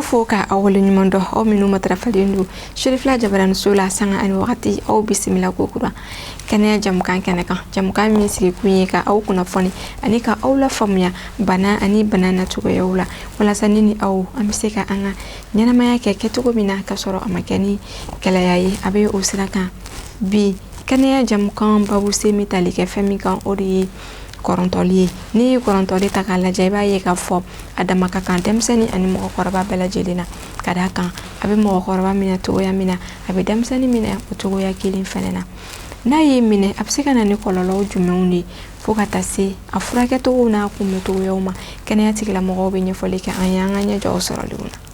Foka awole nyumondo o minu matrafalindu shirifla jabaran sula sanga ani wakati au bisimila kokura kene jamkan keneka jamkan mi sigi kunyeka au kuna foni anika au la famya bana ani banana tugo yaula wala sanini au amiseka anga nyana maya keke tugo mina kasoro amakani kala yayi abe osiraka bi kene jamkan babu semi talike femikan ori korontoli ni korontoli takala jaiba ye ka fo adama ka kan demseni ani mo korba bela jelina kada kan abe mo korba mina to ya mina abe demseni mina to ya kilin fenena na ye mine abseka na ni kololo jumeundi fokata se afura ke to na ku meto yoma kene atikila mo be nyefole ke anyanga nya jo soroluna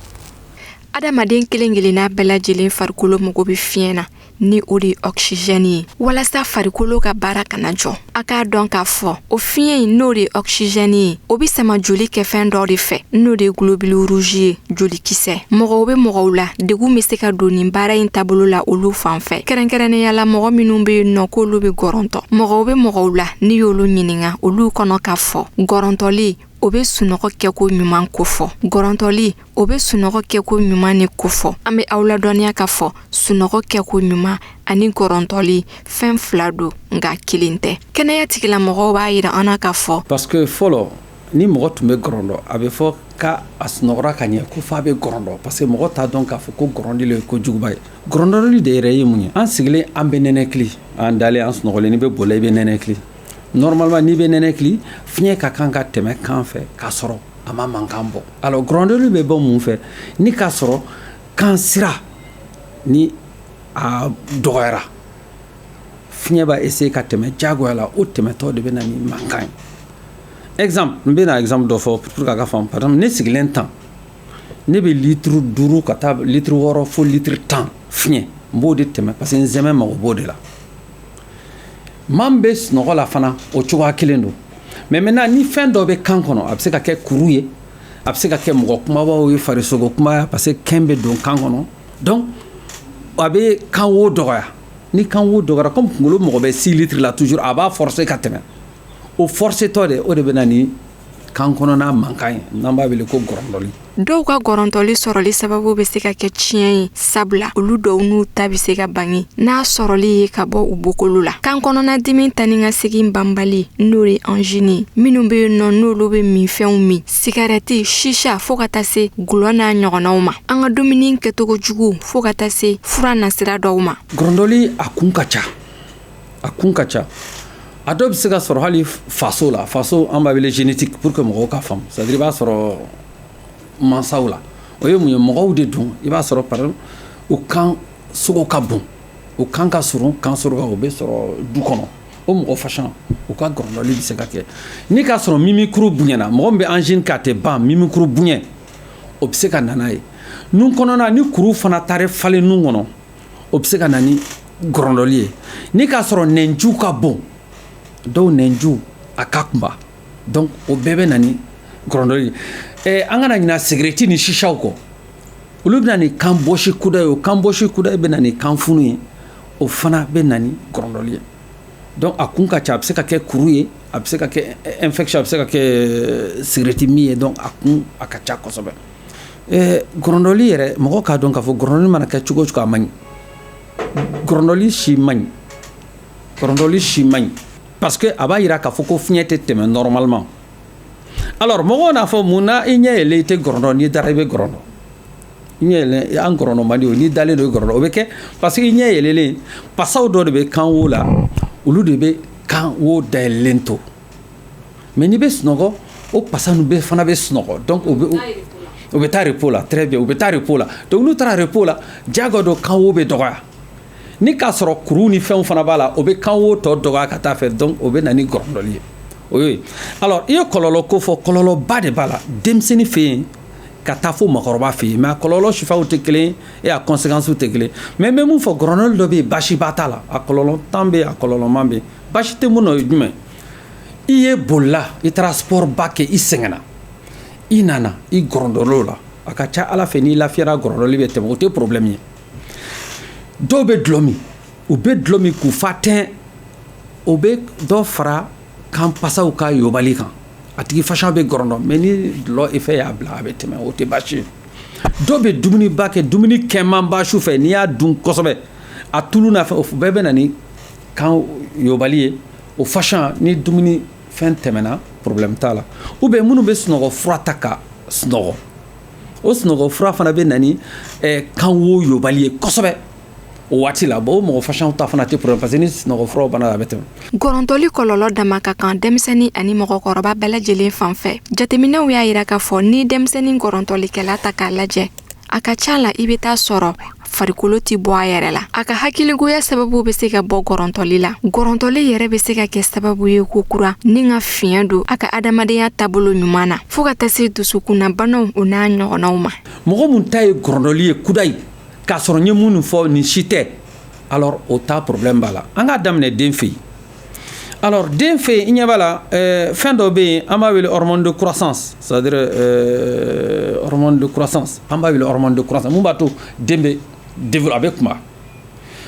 adama den kilingilina bela jelin farkulo mo go bi fiena ni odi oxygène wala sa farikolo ka baraka na jo aka don ka fo o fien no de oxygène obi sama joli ke fen do de fe no de globule rouge joli kisse mogo be mogo la de gu meseka doni bara in tabolo la olu fanfe kerenkerene yala mogo minumbe no ko lu be goronto mogo be mogo la ni yolu nyininga olu kono ka fo gorontoli obe sunogo keko nyuman kofo gorontoli obe sunogo keko nyuman ni kofo ame awla donia ka fo sunogo keko nyuma ani gorontoli fen flado nga kilinte kene ya tikila mogo ba yira ana ka fo parce que folo ni mogo tumbe gorondo abe fo ka asnora kanye ko fa be gorondo parce que mogo ta donc ka fo ko gorondi le ko jugubay gorondo li de reye munye an sigle an be nenekli an dale an snogole ni be bolay be nenekli normalement ni be nenekli fnye ka kanka teme kan fe ka soro ama mankambo alors grandeur be bon mun fe ni ka soro kan sira ni a doera fnye ba essayer ka teme jago la o teme to de be nani mankan exemple mbe na exemple do fo pour ka fam par exemple ne siglen temps ne be litre duru ka ta litre woro fo litre temps fnye mbo de teme parce que nzeme ma obo de la mambe snogo la fana o chuwa kilendo mais maintenant ni fin do be kan kono abse ka ke kuruye abse ka ke mo kuma ba o farisogo kuma parce que kembe don kan kono donc abe kan wo doya ni kan wo doya comme ngolo mo be 6 litres la toujours aba forcer ka teme o forcer to de o de benani kan kono na mankan namba bele ko gorondoli do ka gorontoli soroli sababu be se ka ke chien sabla olu do nu tabi se ka bangi na soroli ka bo ubokolula kan kono na dimi taninga segi mbambali nuri angini minumbe no nulu be mi feumi cigarette shisha fokata se glona nyogonawma anga dominique ketogo jugu fokata se fura na sira dawma gorondoli akunkacha adobe se ka soro hali faso la faso amba bele génétique pour que mo ka fam ça dire ba soro mansaula oyo mu mo de dun iba soro par o kan sugo ka bon o kan ka soro kan soro ga obe soro du kono o mo fashion o ka gorondoli se ka ke ni ka soro mimi kru bunyana mo be engine ka te ban mimi kru bunye o se ka nanaye nun kono na ni kru fana tare fale nun kono o se ka nani gorondoli ni ka soro nenju ka bon do nenju akakumba donc o bebe nani grondoli angana nyina cigarette ni shisha ko ulubna ni kamboshi kuda be nani kamfunu o fana be nani grondoli donc akunka cha abseka ke kuruye abseka ke infection abseka ke cigarette mi donc akun akacha ko sobe grondoli yere mo ka donc afo grondoli mana ka chugo chugo amani grondoli shi mani parce que aba ira ka foko fnyete teme normalement alors mo na fo muna inyele ite grondo ni darebe grondo inyele an grondo mali ni dale do grondo obeke parce que inyele le pasaw do be kan wo la ulu de be kan wo de lento mais ni be snogo o pasanu be fana be snogo donc obe ta repos là très bien obe ta repos là donc nous tra repos là jago do kan wo be doga ni ka soro kuru ni fɛn fana bala o be kan wo to doga ka ta fe donc o be nani gorondoli oui alors il kololo ko fo kololo ba de bala demseni fe ka ta fo makoroba fe mais kololo shifa o te kelen et a conséquence o te kelen mais même fo gorondol do be bashi batala a kololo tambe a kololo mambe bashi te muno jume iye bolla i transport bakke i sengena inana i gorondolo la aka cha ala fe ni la fiera gorondoli be te o te problème dɔw bɛ dulɔ min u bɛ dulɔ min k'u fa tɛn o bɛ dɔ fara kan pasaw ka yobali kan a tigi fasiɔn bɛ gɔrɔndɔ mais ni dulɔ effet y'a bila a bɛ tɛmɛ o tɛ baasi ye dɔw bɛ dumuniba kɛ dumuni kɛmanba su fɛ n'i y'a dun kosɛbɛ a tulu n'a fɛ o bɛɛ bɛ na ni kan yobali ye o fasiɔn ni dumuni fɛn tɛmɛna problème t'a la ou bien minnu bɛ sunɔgɔ fura ta ka sunɔgɔ o sunɔgɔ fura fana bɛ na ni kan wo yobali ye kosɛbɛ o waati la bon o mɔgɔ fasiɔn ta fana tɛ problème parce que ni sunɔgɔ furaw banna a bɛ tɛmɛ. Gɔrɔntɔli kɔlɔlɔ dama ka kan denmisɛnnin ani mɔgɔkɔrɔba bɛɛ lajɛlen fan fɛ. Jateminɛw y'a yira k'a fɔ ni denmisɛnnin gɔrɔntɔlikɛla ta k'a lajɛ a ka ca la i bɛ taa sɔrɔ farikolo tɛ bɔ a yɛrɛ la. A ka hakiligoya sababu bɛ se ka bɔ gɔrɔntɔli la. Gɔrɔntɔli yɛrɛ bɛ se ka kɛ sababu ye ko kura ni ka fiɲɛ don a ka adamadenya taabolo ɲuman na fo ka taa se dusukunna banaw o n'a ɲɔgɔnnaw ma. Mɔgɔ mun ta ye gɔrɔntɔli ye kuda ye k'a sɔrɔ n ye minnu fɔ nin si tɛ alors o ta problème b'a la an k'a daminɛ den fɛ yen alors den fɛ yen i ɲɛ b'a la fɛn dɔ bɛ yen an b'a wele hormone de croissance c'est à dire hormone de croissance an b'a wele hormone de croissance mun b'a to den bɛ développer a bɛ kuma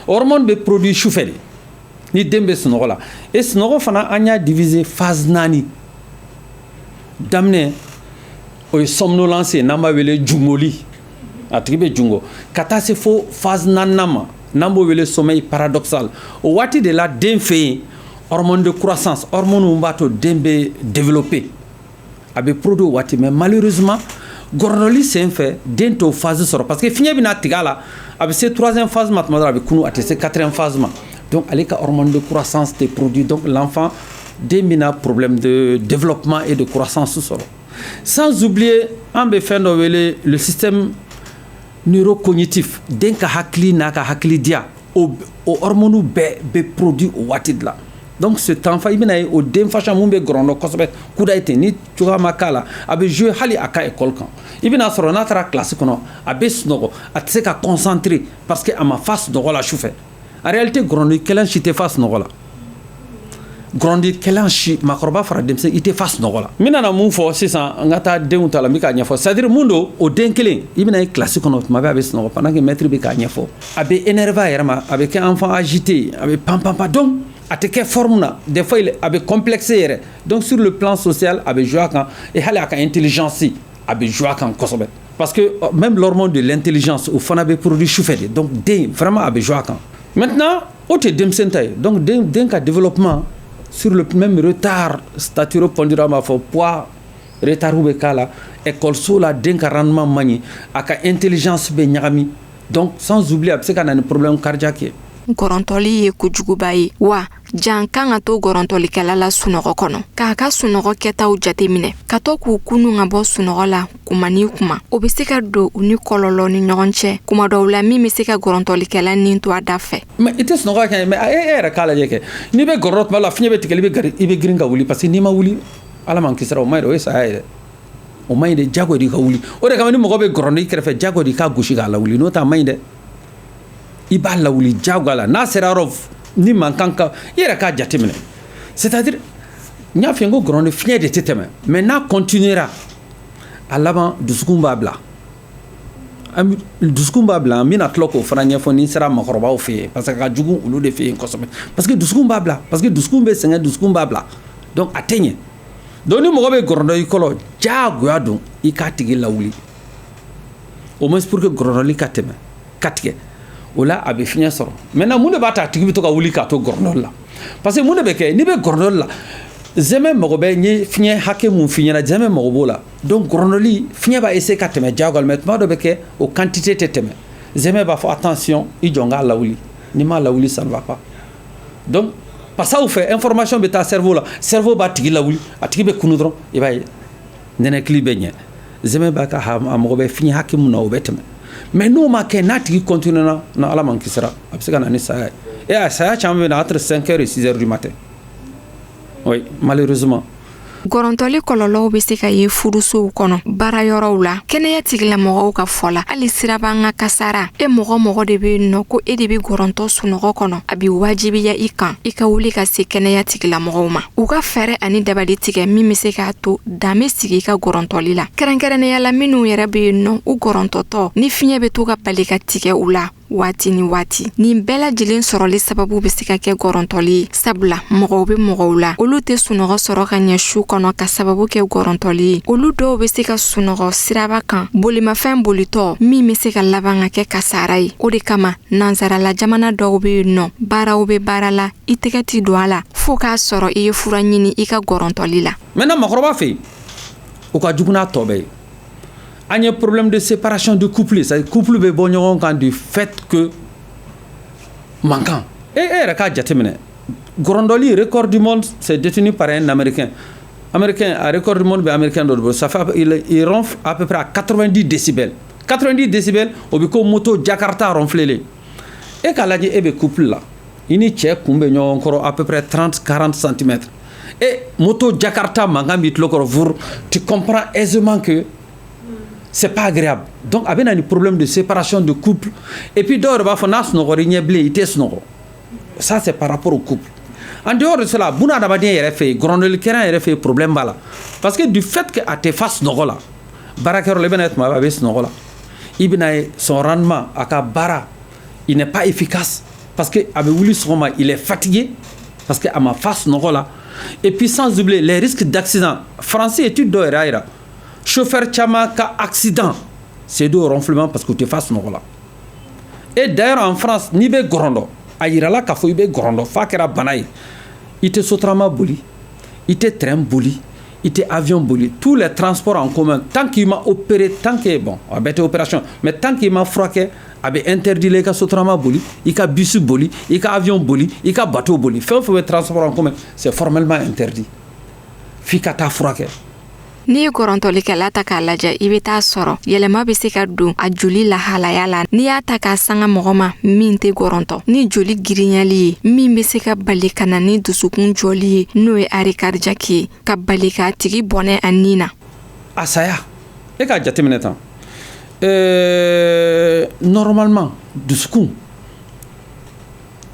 hormone bɛ produit sufɛ de ni den bɛ sunɔgɔ la et sunɔgɔ fana an y'a diviser phase 4 daminɛ o ye somnolence ye n'an b'a wele jungoli a tigi bɛ jungo ka taa se fo phase 4 ma n'an b'o wele sommeil paradoxal o waati de la den fɛ yen hormone de croissance hormone mun b'a to den bɛ développer a bɛ produit o waati mais malheureusement gɔrɔndɔli sen fɛ den t'o phase sɔrɔ parce que fiɲɛ bɛna tigɛ a la a bɛ se 3e phase ma tuma dɔ la a bɛ kunu a tɛ se 4e phase ma donc ale ka hormone de croissance tɛ produit donc l'enfant den bɛna problème de développement et de croissance sɔrɔ sans oublier an bɛ fɛn dɔ wele le système neurocognitif den ka hakili n'a ka hakilidiya o hormone bɛɛ bɛ produit o waati de la donc cet enfant i bɛna ye o den fasiɔn mun bɛ gɔrɔndɔ kosɛbɛ kuda ye ten ni cogoya ma k'a la a bɛ jouer hali a ka école kan i bɛna sɔrɔ n'a taara classe kɔnɔ a bɛ sunɔgɔ a tɛ se ka concentrer parce que a ma fa sunɔgɔ la sufɛ en réalité gɔrɔndɔlikɛlan si tɛ fa sunɔgɔ la gɔrɔndɔlikɛlan si maakɔrɔba fara denmisɛnnin i tɛ fa sunɔgɔ la n bɛna mun fɔ sisan n ka taa denw ta la n bɛ k'a ɲɛfɔ c'est à dire mun don o den kelen i bɛna ye classe kɔnɔ tuma bɛɛ a bɛ sunɔgɔ pendant que maître bɛ k'a ɲɛfɔ a bɛ énerver a yɛrɛ ma a bɛ kɛ enfant agité a bɛ pan donc a tɛ kɛ forme na des fois a bɛ complexé yɛrɛ donc sur le plan social a bɛ jouer a kan et hali a ka intelligence a bɛ jouer a kan kosɛbɛ parce que même l'hormone de l'intelligence o fana bɛ produit sufɛ de donc den vraiment a bɛ jouer a kan maintenant o tɛ denmisɛnnin ta ye donc den ka développement sur le même retard staturo-pondéral b'a fɔ poids retard bɛ k'a la école la den ka rendement man ɲi a ka intelligence bɛ ɲagami donc sans oublier a bɛ se ka na ni problème cardiaque ye. Gɔrɔntɔli ye kojuguba ye wa jan kan ka to gɔrɔntɔlikɛla la sunɔgɔ kɔnɔ k'a ka sunɔgɔ kɛtaw jateminɛ ka to k'u kunu ka bɔ sunɔgɔ la kuma ni kuma o bɛ se ka don u ni kɔlɔlɔ ni ɲɔgɔn cɛ kuma dɔw la min bɛ se ka gɔrɔntɔlikɛla nin to a da fɛ. mais i tɛ sunɔgɔ kɛ mais e yɛrɛ k'a lajɛ kɛ n'i bɛ gɔrɔndɔ tuma la fiɲɛ bɛ tigɛ i bɛ girin ka wuli parce que n'i ma wuli ala man kisira o ma ɲi dɛ o ye saya ye dɛ o ma ɲi dɛ jago de ka wuli o de kama ni mɔgɔ bɛ gɔrɔndɔ i kɛrɛfɛ jago de k'a gosi k'a lawuli n'o tɛ a ma ɲi dɛ i b'a lawuli jago la n'a sera yɔrɔ ni mankan ka i yɛrɛ k'a jateminɛ c'est à dire n y'a fɔ n ko gɔrɔndɔ fiɲɛ de tɛ tɛmɛ mais n'a continuera a laban dusukun b'a bila dusukun b'a bila an bɛna tila k'o fana ɲɛfɔ ni sera maakɔrɔbaw fɛ yen parce que a ka jugu olu de fɛ yen kosɛbɛ parce que dusukun b'a bila parce que dusukun bɛ sɛgɛn dusukun b'a bila donc a tɛ ɲɛ donc ni mɔgɔ bɛ gɔrɔndɔ i kɔrɔ jagoya don i k'a tigi lawuli au moins pour que gɔrɔndɔli ka tɛmɛ ka tigɛ o la a bɛ fiɲɛ sɔrɔ maintenant mun de b'a ta a tigi bɛ to ka wuli k'a to gɔrɔndɔli la parce que mun de bɛ kɛ n'i bɛ gɔrɔndɔli la zɛmɛ mago bɛ n ye fiɲɛ hakɛ mun f'i ɲɛna zɛmɛ mago b'o la donc gɔrɔndɔli fiɲɛ b'a essayer ka tɛmɛ jagoya la mais tuma dɔ bɛ kɛ o quantité tɛ tɛmɛ zɛmɛ b'a fɔ attention i jɔ n k'a lawuli n'i m'a lawuli ça ne va pas donc pasaw fɛ information bɛ taa cerveau la cerveau b'a tigi lawuli a tigi bɛ kunu dɔrɔn i b'a ye nɛnɛkili bɛ ɲɛ zɛmɛ b'a ka a mago bɛ fiɲɛ hakɛ mun na o bɛ tɛmɛ mais n'o ma kɛ n'a tigi continuera na ala man kisira a bɛ se ka na ni saya ye et a saya caman bɛ na entre 5 heures et 6 heures du matin oui malheureusement. Gɔrɔntɔli kɔlɔlɔw bɛ se ka ye furusow kɔnɔ baarayɔrɔw la kɛnɛya tigilamɔgɔw ka fɔ la hali siraban ka kasara e mɔgɔ de bɛ nɔ ko e de bɛ gɔrɔntɔ sunɔgɔ kɔnɔ a bɛ wajibiya i kan i ka wuli ka se kɛnɛya tigilamɔgɔw ma u ka fɛɛrɛ ani dabali tigɛ min bɛ se k'a to dan bɛ sigi i ka gɔrɔntɔli la kɛrɛnkɛrɛnnenya la minnu yɛrɛ bɛ nɔ u gɔrɔntɔtɔ ni fiɲɛ bɛ to ka bali ka tigɛ u la waati ni waati. Nin bɛɛ lajɛlen sɔrɔli sababu bɛ se ka kɛ gɔrɔntɔli sabula mɔgɔw bɛ mɔgɔw la olu tɛ sunɔgɔ sɔrɔ ka ɲɛ su kɔnɔ ka sababu kɛ gɔrɔntɔli olu dɔw bɛ se ka sunɔgɔ siraba kan bolimafɛn bolitɔ min bɛ se ka laban ka kɛ kasara ye o de kama nansarala jamana dɔw bɛ yen nɔ baaraw bɛ baara la I tɛgɛ ti don a la fo k'a sɔrɔ I ye fura ɲini I ka gɔrɔntɔli la. Maintenant makɔrɔba fɛ yen o ka jugu n'a tɔ bɛɛ ye. An ye problème de séparation de couple, c'est-à-dire couple bɛ bɔ ɲɔgɔn kan du fait que manquant. E yɛrɛ k'a jateminɛ gɔrɔntɔli record du monde c'est détenu par un américain. Américain a record du monde bɛ américain dɔ de bolo ça fait il ronfle à peu près à 90 décibels. 90 décibels o bɛ ko moto Jakarta ronflelen. E k'a lajɛ e bɛ couple la I ni cɛ kun bɛ ɲɔgɔn kɔrɔ à peu près 30-40 cm. Et moto Jakarta mankan b'i tulo kɔrɔ tu comprends aisément que c'est pas agréable. Donc avec un problème de séparation de couple et puis dehors b'a fɔ n'a sunɔgɔra I ɲɛ bilen I tɛ sunɔgɔ. Ça c'est par rapport au couple. En dehors de cela buna adamaden yɛrɛ fɛ gɔrɔntɔlikɛla yɛrɛ fɛ problème b'a la parce que du fait que a tɛ fa sunɔgɔ la baarakɛyɔrɔ la I bɛna ye tuma bɛɛ a bɛ sunɔgɔ la I bɛna ye son rendement a ka baara il n'est pas efficace parce que a bɛ wuli sɔgɔma il est fatigué parce que a ma fa sunɔgɔ la et puis sans oublier les risques d'accident français étude dɔ yɛrɛ yira chauffeur caman ka accident c'est dû au ronflement parce que tu fas sunɔgɔ la et d'ailleurs en France n'i bɛ gɔrɔntɔ a yirala k'a fɔ I bɛ gɔrɔntɔ f'a kɛra bana ye I tɛ sotarama boli I tɛ train boli I tɛ avion boli tous les transports en commun tant qu'il m'a opéré tant que bon a bɛ tɛ opération mais tant qu'il m'a furakɛ a bɛ interdit la I ka sotarama boli I ka bus boli I ka avion boli I ka bateau boli fɛn o fɛn bɛ transport en commun c'est formellement interdit f'i ka taa furakɛ. N'i ye gɔrɔntɔlikɛla ta k'a lajɛ I bɛ taa sɔrɔ yɛlɛma bɛ se ka don a joli lahalaya la n'i y'a ta k'a sanga mɔgɔ ma min tɛ gɔrɔntɔ ni joli girinyali ye min bɛ se ka bali ka na ni dusukun jɔli ye n'o ye arrêt cardiaque ye ka bali k'a tigi bɔnɛ a nin na. A saya e k'a jateminɛ tan normalement dusukun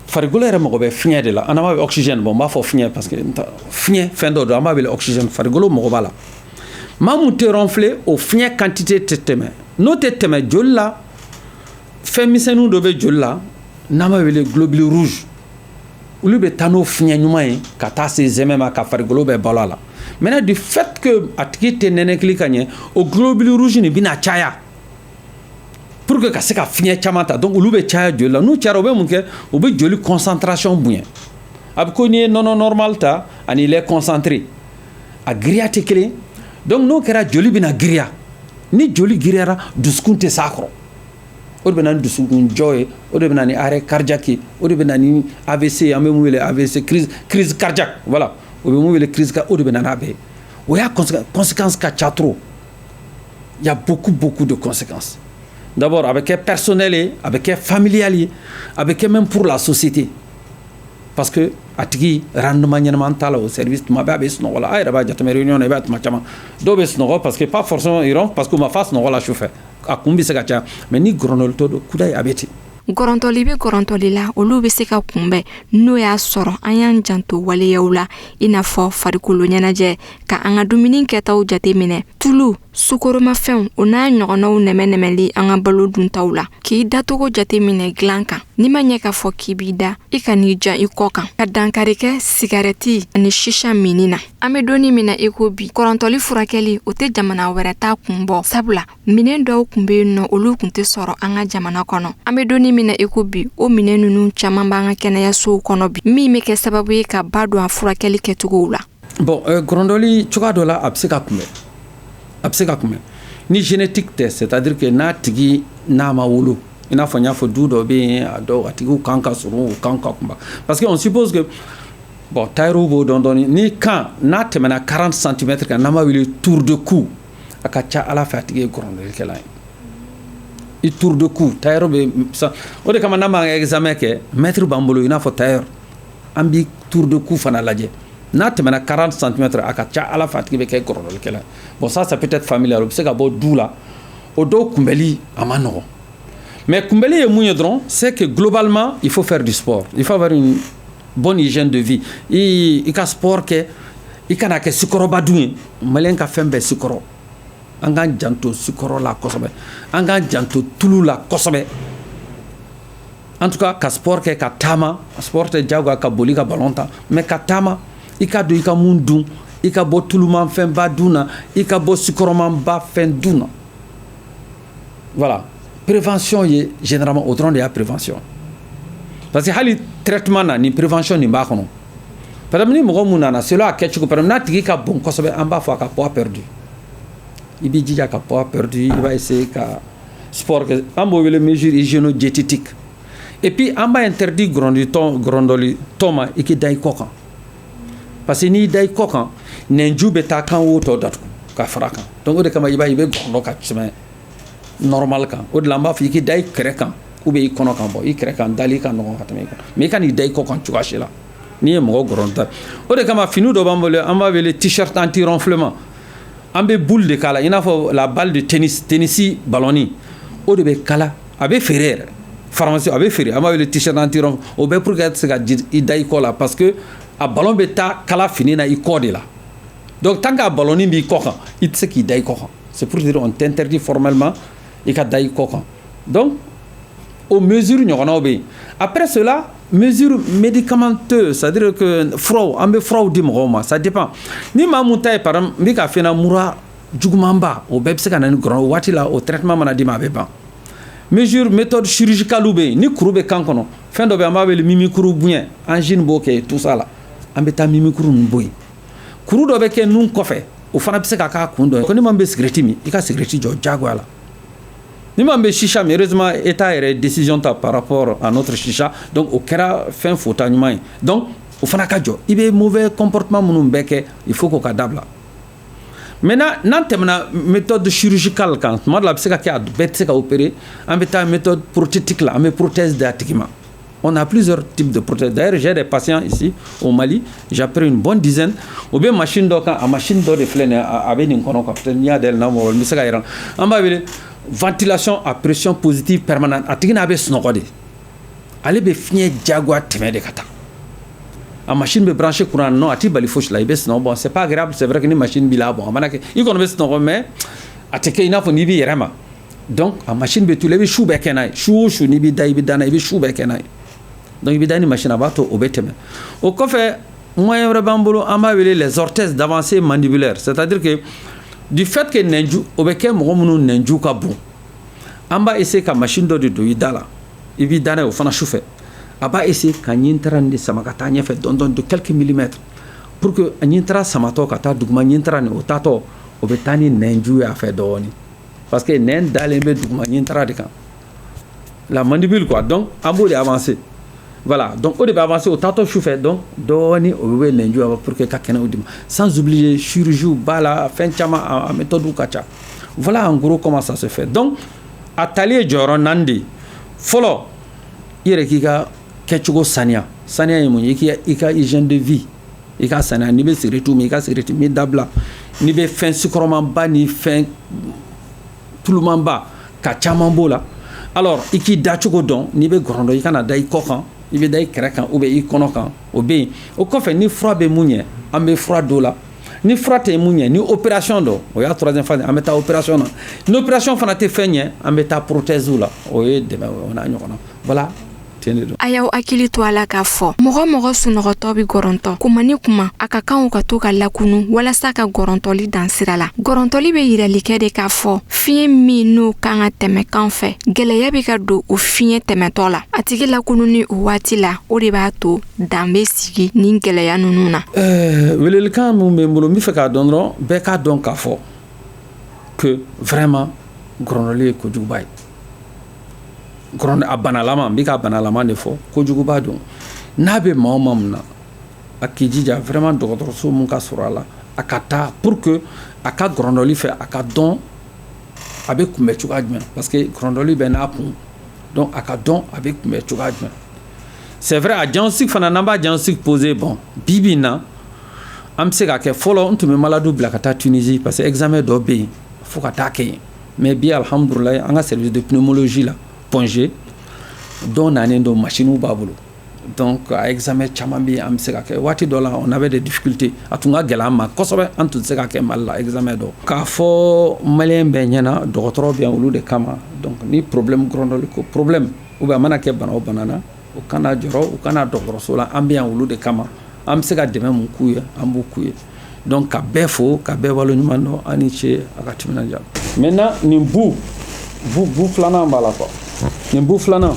farikolo yɛrɛ mago bɛ fiɲɛ de la an b'a bɛ oxygène bon n b'a fɔ fiɲɛ parce que fiɲɛ fɛn dɔ don an b'a wele oxygène farikolo mago b'a la maa mun tɛ ronfler o fiɲɛ quantité tɛ tɛmɛ n'o tɛ tɛmɛ joli la fɛn misɛnninw dɔ bɛ joli la n'an b'a wele globule rouge olu bɛ taa n'o fiɲɛ ɲuman ye ka taa se zɛmɛ ma ka farikolo bɛɛ balo a la maintenant du fait que a tigi tɛ nɛnɛkili ka ɲɛ o globule rouge nin bɛna caya pour que ka se ka fiɲɛ caman ta donc olu bɛ caya joli la n'u cayara o bɛ mun kɛ o bɛ joli concentration bonya a bɛ ko n'i ye nɔnɔ normal ta ani lait concentré a giriya tɛ kelen donc n'o kɛra joli bɛna giriya ni joli giriyara dusukun tɛ s'a kɔrɔ o de bɛ na ni dusukun jɔ ye o de bɛ na ni arrêt cardiaque ye o de bɛ na ni AVC an bɛ mun wele AVC crise cardiaque voilà o bɛ mun wele crise o de bɛ na n'a bɛɛ ye o y'a conséquence ka ca trop il y a beaucoup de conséquences d'abord a bɛ kɛ personnel ye a bɛ kɛ familial ye a bɛ kɛ même pour la société parce que a tigi rendement ɲɛnama t'a la au service tuma bɛɛ a bɛ sunɔgɔ la a yɛrɛ b'a jateminɛ réunion na I b'a tuma caman dɔw bɛ sunɔgɔ parce que pas forcément ils ronflent parce que u ma fa sunɔgɔ la sufɛ a kun bɛ se ka caya mais ni gɔrɔntɔlitɔ don kudayi a bɛ ten. Gɔrɔntɔli bɛ gɔrɔntɔli la olu bɛ se ka kunbɛn n'o y'a sɔrɔ an y'an janto waleyaw la I n'a fɔ farikolo ɲɛnajɛ ka an ka dumuni kɛtaw jateminɛ tulu sukoromafɛnw o n'a ɲɔgɔnnaw nɛmɛnɛmɛli an ka balo duntaw la k'i datogo jateminɛ dilan kan n'i ma ɲɛ k'a fɔ k'i b'i da I ka n'i jan I kɔ kan ka dankari kɛ sigarɛti ani shisha minni na an bɛ donni min na I ko bi gɔrɔntɔli furakɛli o tɛ jamana wɛrɛ ta kun bɔ sabula minɛn dɔw kun bɛ yen nɔ olu kun tɛ sɔrɔ an ka jamana kɔnɔ an bɛ donni min na I ko bi o minɛn ninnu caman b'an ka kɛnɛyasow kɔnɔ bi min bɛ kɛ sababu ye ka ba don a furakɛli kɛcogow la. Bon gɔrɔntɔli cogoya dɔ la a bɛ se ka kunbɛn a bɛ se ka kunbɛn ni génétique tɛ c'est-à-dire que n'a tigi n'a ma wolo I n'a fɔ n y'a fɔ du dɔ bɛ yen a dɔw a tigiw kan ka surun u kan ka kunba parce que on suppose que bon tailleur b'o dɔn dɔɔni ni kan n'a tɛmɛna 40 cm kan n'an b'a wele tour de cou a ka ca Ala fɛ a tigi ye gɔrɔntɔlikɛla ye I tour de cou tailleur bɛ o de kama n'an b'an ka examen kɛ maître b'an bolo I n'a fɔ tailleur an bi tour de cou fana lajɛ n'a tɛmɛna 40 cm a ka ca Ala fɛ a tigi bɛ kɛ gɔrɔntɔlikɛla ye bon ça peut être familial o bɛ se ka bɔ du la o dɔw kunbɛli a ma nɔgɔn mais kunbɛli ye mun ye dɔrɔn c'est que globalement il faut faire du sport il faut avoir une bonne hygiène de vie I ka sport kɛ I kana kɛ sikɔrɔba dun ye maliyɛn ka fɛn bɛɛ sikɔrɔ an k'an janto sikɔrɔ la kosɛbɛ an k'an janto tulu la kosɛbɛ en tout cas ka sport kɛ ka taama sport tɛ jagoya ka boli ka ballon ta mais ka taama i ka don i ka mun dun i ka bɔ tulumafɛnba dun na i ka bɔ sukɔrɔmanba fɛn dun na voilà prévention ye généralement o dɔrɔn de y'a prévention parce que hali traitement na ni prévention nin b'a kɔnɔ par exemple ni mɔgɔ mun nana selon a kɛcogo par exemple n'a tigi ka bon kosɛbɛ an b'a fɔ a ka poids perdu i b'i jija ka poids perdu i b'a essayer ka sport kɛ an b'o wele mesure hygiéno-diététique et puis an b'a interdit gɔrɔndɔli tɔ ma i k'i da i kɔ kan parce que n'i da i kɔ kan nɛnju bɛ taa kan o tɔ datugu ka fara kan donc o de kama i b'a ye i bɛ gɔrɔndɔ ka tɛmɛ normal kan o de la an b'a fɔ i k'i da i kɛrɛ kan ou bien i kɔnɔ kan bɔ i kɛrɛ kan dali ka nɔgɔn ka tɛmɛ i kan mais i ka n'i da i kɔ kan cogoya si la n'i ye mɔgɔ gɔrɔntɔ o de kama fini dɔ b'an bolo an b'a wele t-shirt anti ronflement an bɛ boule de k'a la i n'a fɔ la balle de tennis ballonni o de bɛ kala a bɛ feere yɛrɛ pharmacie a bɛ feere an b'a wele t-shirt anti ronflement o bɛ pour que a tɛ se ka i da i kɔ la parce que a ballon bɛ taa kala fini na i kɔ de la donc tant que a ballonni b'i kɔ kan i tɛ se k'i da i kɔ kan c'est pour dire on t'interdit formellement i ka da i kɔ kan donc o mesure ɲɔgɔnnaw bɛ yen après cela mesure médicamenteuse c'est-à-dire que furaw an bɛ furaw di mɔgɔw ma ça dépend ni maa mun ta ye par exemple n bɛ ka fɛn na mura jugumanba o bɛɛ bɛ se ka na ni gɔrɔn o waati la o traitement mana di ma a bɛ ban mesure méthode chirurgicale bɛ yen ni kuru bɛ kan kɔnɔ fɛn dɔ bɛ an b'a wele mimikuru bonya angine b'o kɛ tout ça la an bɛ taa mimikuru ninnu bɔ yen kuru dɔ bɛ kɛ nun kɔfɛ o fana bɛ se ka k'a kun dɔ ye ko ni maa min bɛ cigarette min i ka cigarette jɔ diyagoya la ni maa min bɛ chicha min heureusement état yɛrɛ décision ta par rapport à notre chicha donc o kɛra fɛn fota ɲuman ye donc o fana ka jɔ i bɛ mauvais comportement minnu bɛɛ kɛ il faut k'o ka dabila maintenant n'an tɛmɛna méthode chirurgicale kan tuma dɔ la a bɛ se ka kɛ a bɛɛ tɛ se ka opérer an bɛ taa méthode prothétique la an bɛ prothèse d'a tigi ma on a plusieurs types de prothèses. D'ailleurs, j'ai des patients ici au Mali. J'ai pris une bonne dizaine. Ou bien machine d'eau quand machine d'eau de flène avec une kono peut-être il y a des noms mais c'est carrément. On va dire ventilation à pression positive permanente. A tigi na be snogode. Ale be fiɲɛ jagoya tɛmɛ de ka taa. A machine be branché courant non a ti bali fosi la i be snɔgɔ bon c'est pas agréable c'est vrai que ni machine b'i la bon a mana kɛ i kɔni be snɔgɔ mais a tɛ kɛ i n'a fɔ n'i b'i yɛrɛ ma. Donc a machine be tula i be su bɛɛ kɛ n'a ye su o su n'i b'i da i bɛ da n'a ye i bɛ su bɛɛ kɛ n'a ye. Donc, il y a une machine à battre au bêtement. Au coffre, moi, on m'a vu les orthèses d'avancée mandibulaire. C'est-à-dire que du fait que Nenju, au béquet, mon Nenju kabou, on va essayer que la machine de Idala, il vit dans le fana chauffé. On va essayer qu'un yintran de Samakatania fait de quelques millimètres pour que un yintra Samato Kata, Dougman yintran au tato, au bétani Nenju a fait d'oni. Parce que Nen d'alembe Dougman yintra de camp. La mandibule, quoi. Donc, on va avancer. Voilà, donc au début avancé au tato chauffé donc doni au bébé l'endu pour que quelqu'un au dim sans oublier chirurgie bala fin chama à méthode ou kacha. Voilà en gros comment ça se fait. Donc atelier joron nandi follow ire kika kechugo sania yimu ika hygiène de vie ika sania ni be secretu mi ika secretu mi dabla ni be fin sucrement ba ni fin tout le monde ba kacha mambola alors iki dachugo don ni be gorondo ika na dai kokan i bɛ da i kɛrɛ kan ou bien i kɔnɔ kan o bɛ yen o kɔfɛ ni fura bɛ mun ɲɛ an bɛ fura dɔ la ni fura tɛ mun ɲɛ ni opération dɔ o y'a troisième phase an bɛ taa opération na ni opération fana tɛ fɛn ɲɛ an bɛ taa prothèse la o ye dɛmɛ o n'a ɲɔgɔnna voilà. A y'aw hakili to a la k'a fɔ mɔgɔ sunɔgɔtɔ bi gɔrɔntɔ kuma ni kuma a ka kan ka to ka lakunu walasa ka gɔrɔntɔli dan sira la gɔrɔntɔli bɛ yirali kɛ de k'a fɔ fiɲɛ min n'o kan ka tɛmɛ kan fɛ gɛlɛya bɛ ka don o fiɲɛ tɛmɛtɔ la a tigi lakunu ni o waati la o de b'a to dan bɛ sigi ni gɛlɛya ninnu na. welelikan min bɛ n bolo n bɛ fɛ k'a dɔn dɔrɔn bɛɛ k'a dɔn k'a fɔ que vraiment gɔrɔntɔli ye kojuguba ye. A banalama n bɛ ka banalama de fɔ kojuguba don n'a bɛ maa o maa min na a k'i jija vraiment dɔgɔtɔrɔso mun ka sɔrɔ a la a ka taa pour que a ka gɔrɔndɔli fɛ a ka dɔn a bɛ kunbɛ cogoya jumɛn parce que gɔrɔndɔli bɛ n'a kun donc a ka dɔn a bɛ kunbɛ cogoya jumɛn c'est vrai a diagnostic fana n'an b'a diagnostic posé bon bi in na an bɛ se ka kɛ fɔlɔ n tun bɛ maladiw bila ka taa Tunisie parce que examen dɔ bɛ yen fo ka taa kɛ yen mais bi alhamdulilayi an ka service de pneumologie la Pongé dont nanen do machine b'a bolo donc a examen caman bɛ an bɛ se ka kɛ waati dɔ la on avait des difficultés a tun ka gɛlɛn an ma kosɛbɛ an tun tɛ se ka kɛ Mali la examen dɔ k'a fɔ maliyɛn bɛɛ ɲɛna dɔgɔtɔrɔ bɛ yan olu de kama donc ni problème gɔrɔndɔli ko problème ou bien mana ke bana o banana o kana joro o kana dɔgɔtɔrɔso la an bɛ yan olu de kama an bɛ se ka dɛmɛ mun k'u ye an b'u k'u ye donc ka bɛɛ fo ka bɛɛ waleɲuman dɔn an ni ce a ka timinanja maintenant nin bu filanan b'a la quoi nin bu filanan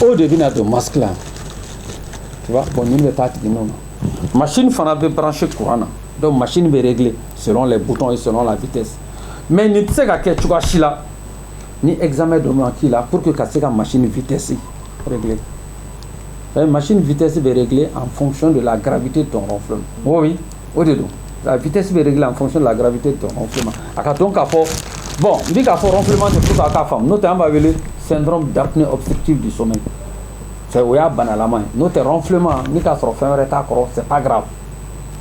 o de bɛna don masque la tu vois bon nin bɛ taa tigi ninnu na machine fana bɛ brancher courant na donc machine bɛ régler selon les boutons et selon la vitesse mais nin tɛ se ka kɛ cogoya si la ni examen dɔ ma k'i la pour que ka se ka machine vitesse régler la machine vitesse est réglée en fonction de la gravité de ton ronflement. Oui, la vitesse est réglée en fonction de la gravité de ton ronflement. Donc, bon, dit qu'à ronflement de toute la femme, nous avons le syndrome d'apnée obstructive du sommeil. C'est où il y a banalement. Notre ronflement, ni qu'à c'est pas grave.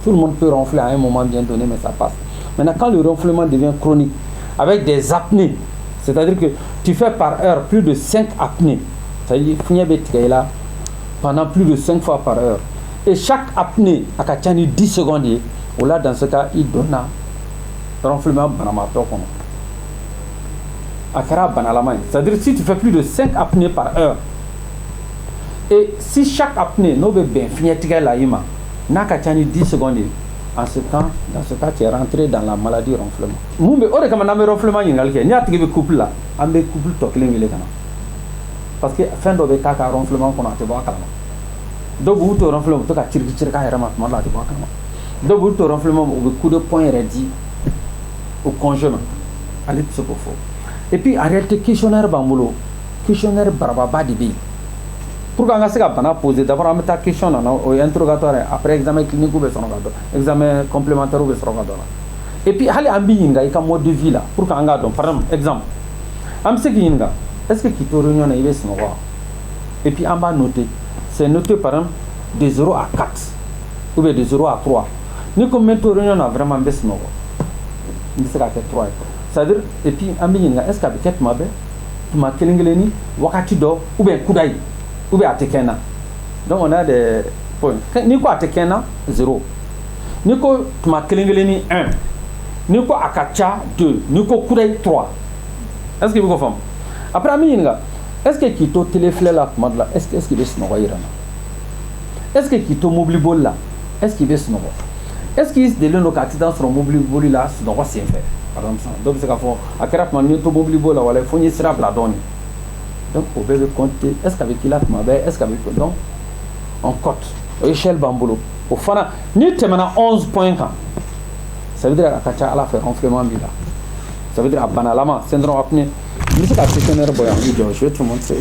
Tout le monde peut ronfler à un moment bien donné, mais ça passe. Maintenant, quand le ronflement devient chronique, avec des apnées, c'est-à-dire que tu fais par heure plus de 5 apnées, c'est-à-dire là pendant plus de 5 fois par heure. Et chaque apnée a 10 secondes. Ou là, dans ce cas, il donne un ronflement banamato. C'est-à-dire si tu fais plus de 5 apnées par heure, et si chaque apnée n'a pas 10 secondes, dans ce cas, tu es rentré dans la maladie ronflement. Ronflement, il y a un couple là, un couple parce que fin de l'état ronflement qu'on a été voir donc vous te ronflement to ka cirki ka yɛrɛ ma tuma la a tɛ bɔ a kalama donc vous te ronflement au coup de poing yɛrɛ di au conjoint ale tɛ se k'o fɔ et puis en réalité questionnaire b'an bolo questionnaire barababa de bɛ yen pour qu'an ka se ka bana poser d'abord an bɛ taa question na o ye interrogatoire après examen clinique bɛ sɔrɔ ka dɔn examen complémentaire bɛ sɔrɔ ka dɔn la et puis hali an b'i ɲininka i ka mode de vie la pour qu'an k'a dɔn par exemple an bɛ se k'i ɲininka est-ce que k'i to réunion na i bɛ sunɔgɔ et puis an b'a noter. C'est noté par exemple de 0 à 4 ou bien de 0 à 3. Ni comme maintenant réunion a vraiment baissé non. Ni c'est qu'à 3. C'est-à-dire et puis est-ce qu'avec cette mabe tu m'as kelengeleni wakati do ou bien kudai ou bien atekena. Donc on a des points. Ni quoi atekena 0. Ni quoi tu m'as kelengeleni 1. Ni quoi akacha 2. Ni quoi kudai 3. Est-ce que vous comprenez? Après est-ce que qui to téléflé là est-ce qu'il est snowé est-ce que qui to mobile ball là est-ce qu'il est snowé est-ce qu'il est de nos accidents sur mobile ball là snowé c'est fait par exemple donc c'est qu'à fond à quel moment to mobile ball là voilà il faut y sera la donne donc on peut compter est-ce qu'avec il a est-ce qu'avec donc en cote échelle bambolo au fana ni te maintenant 11 points ça veut dire à kacha à la faire ronflement là ça veut dire à banalama syndrome apnée. Mais c'est un questionnaire, je vais te montrer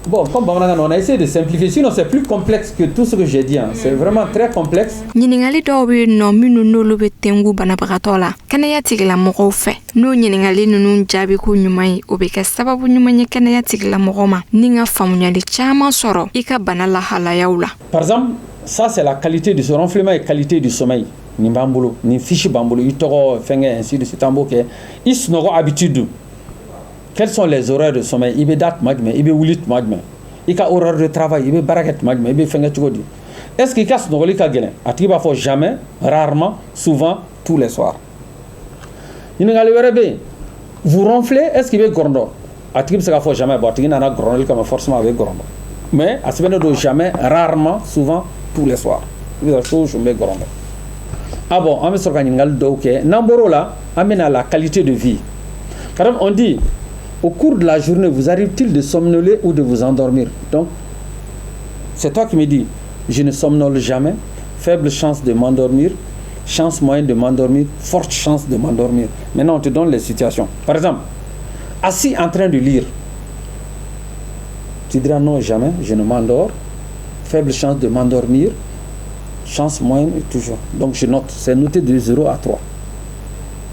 bon, comme on a essayé de simplifier, sinon c'est plus complexe que tout ce que j'ai dit. C'est vraiment très complexe. Ɲininkali dɔw bɛ yen nɔ minnu n'olu bɛ tengu banabagatɔ la kɛnɛya tigilamɔgɔw fɛ n'o ɲininkali ninnu jaabi ko ɲuman ye o bɛ kɛ sababu ɲuman ye kɛnɛya tigilamɔgɔ ma ni ka faamuyali caman sɔrɔ i ka bana lahalayaw la. Par exemple, ça c'est la qualité de ce ronflement et qualité du sommeil. Ni bambolo ni fiche bambolo i tɔgɔ fɛngɛ ainsi de suite an b'o kɛ i sunɔgɔ habitude quels sont les horaires de sommeil i bɛ da tuma jumɛn i bɛ wuli tuma jumɛn i ka horaire de travail i bɛ baara kɛ tuma jumɛn i bɛ fɛngɛ cogo di est-ce que i ka sunɔgɔli ka gɛlɛn a tigi b'a fɔ jamais rarement souvent tous les soirs ɲininkali wɛrɛ bɛ yen vous ronflez est-ce qu'il bɛ gɔrɔndɔ a tigi bɛ se k'a fɔ jamais bon a tigi nana gɔrɔndɔli kama forcément a bɛ gɔrɔndɔ mais a sɛbɛnnen don jamais rarement souvent tous les soirs i bɛ toujours je bɛ gɔrɔndɔ. Ah bon, on va se faire Namboro là, amène à la qualité de vie. Par exemple, on dit, au cours de la journée, vous arrive-t-il de somnoler ou de vous endormir? Donc, c'est toi qui me dis, je ne somnole jamais, faible chance de m'endormir, chance moyenne de m'endormir, forte chance de m'endormir. Maintenant, on te donne les situations. Par exemple, assis en train de lire, tu diras non, jamais, je ne m'endors, faible chance de m'endormir, chance moyenne toujours. Donc je note, c'est noté de 0 à 3.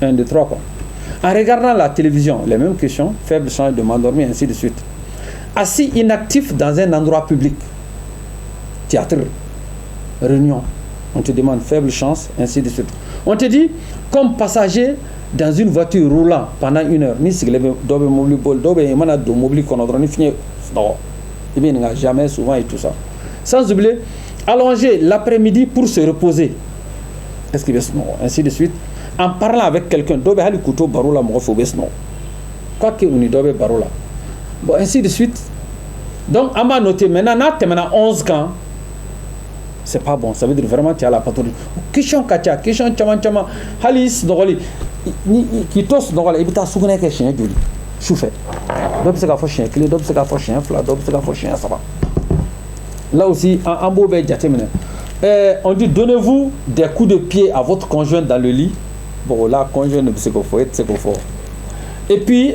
1, 2, 3 quoi. En regardant la télévision, les mêmes questions, faible chance de m'endormir, ainsi de suite. Assis inactif dans un endroit public, théâtre, réunion, on te demande faible chance, ainsi de suite. On te dit, comme passager dans une voiture roulant pendant 1 heure, ni si vous avez mobile bol, mobile ni fini, non, et bien jamais souvent et tout ça. Sans oublier, allonger l'après-midi pour se reposer. Est-ce qu'il y a ainsi de suite. en parlant avec quelqu'un, dobe hali couteau barola mo fo besno. Quoi que on y dobe barola. Bon, ainsi de suite. Donc, à ma noter maintenant, na 11 ans. C'est pas bon, ça veut dire vraiment tu as la pathologie. Question kacha, question chama halis dogoli qui tos dogoli ibita sugune ke chien joli. Choufé. Donc c'est qu'à faire chien clé, donc c'est qu'à faire chien fla, donc c'est qu'à faire chien ça va. Là aussi en bobé jatemene. On dit donnez-vous des coups de pied à votre conjoint dans le lit. Bon là conjoint ne c'est qu'il faut être, c'est qu'il faut. Et puis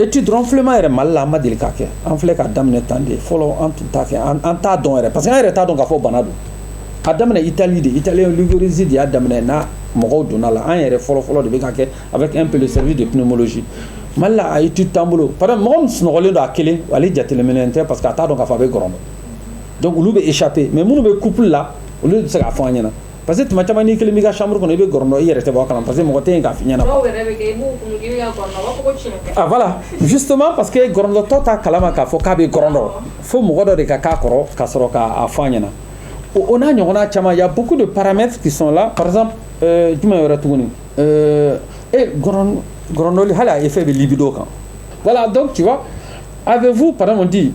étude ronflement est mal la ma délicat en flé ka damne tande follow en tout ta en ta don parce que en ta don ka fo banado adamne Italie de italien lugoriser di adamne na mogo donala en yere follow de ka avec un peu le service de pneumologie mal la a étude tambulo par exemple mon snogole do akele wali jatele menente parce que ta don ka fa be gorondo donc lu be échapper mais munu be couple là au lieu de se ka fa nyana parce que tu m'as dit que les chambre qu'on est gorno hier était parce que mon côté a fini. Ah voilà, justement parce que gorno tota kalama ka foka be gorno. Faut mo godo de kaka koro kasoroka a fanyana. On a chama, il y a beaucoup de paramètres qui sont là. Par exemple, tu m'as retourné. Et gorno li hala effet de libido quand. Voilà, donc tu vois, avez-vous par exemple on dit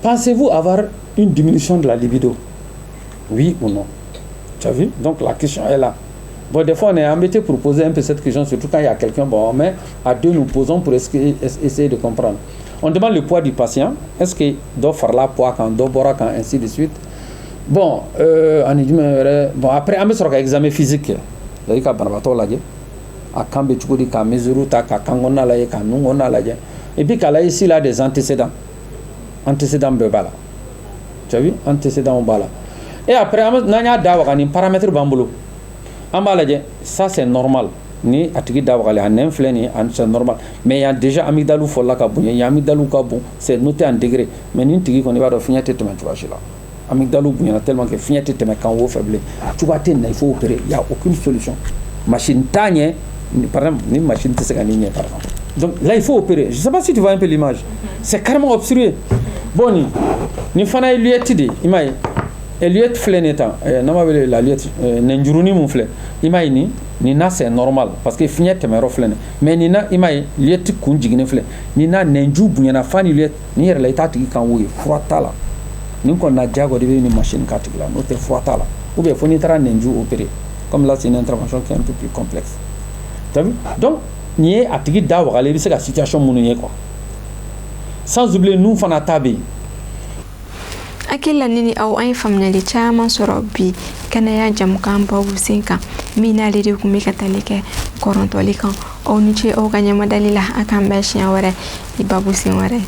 pensez-vous avoir une diminution de la libido? Oui ou non? Tu as vu? Donc la question est là. Bon, des fois on est embêté pour poser un peu cette question, surtout quand il y a quelqu'un, bon, mais à deux nous posons pour essayer de comprendre. On demande le poids du patient. Est-ce qu'il doit faire la poids quand, doit boire quand, ainsi de suite. Bon, bon après, on a un examen physique. C'est-à-dire qu'on a un mesure, et puis qu'il a ici là des antécédents. Antécédents bebala. Tu as vu? Antécédents bala. Et après, on a un paramètre bambolo. Ça c'est normal. Ni atigi dawale en inflé c'est normal. Mais il y a déjà amygdalou folla ka bon, il y a amygdalou ka bon, c'est noté en degré. Mais ni tigi qu'on va finir tête tu vois là. Amygdalou il y a tellement que finir tête quand on faible. Tu vas il faut opérer, il y a aucune solution. Machine tagne par exemple, ni machine te par exemple. Donc là il faut opérer. Je sais pas si tu vois un peu l'image. C'est carrément obstrué. Bon ni fana lui étudié, imagine. Et lui est flénétant, la lui n'enjuruni mon flé. Imagine, nina c'est normal parce que finit te mero fléné. Mais nina imagine, lui est kunjigné flé. Nina n'enju bunyana fani lui ni la itati kan oui frottala. Nous qu'on a déjà godé une machine catégorie, nous te frottala. Ou bien faut ni tra n'enju opérer. Comme là c'est une intervention qui est un peu plus complexe. Tu as vu? Donc ni atigi dawa aller c'est la situation mounouye quoi. Sans oublier nous fana tabi. Akila nini au ay famnyali chama sorobi kana ya jamkan babu sinka mina lede kumika talike koronto likan au niche au kanyama dalila akan bashi ware ibabu sin ware.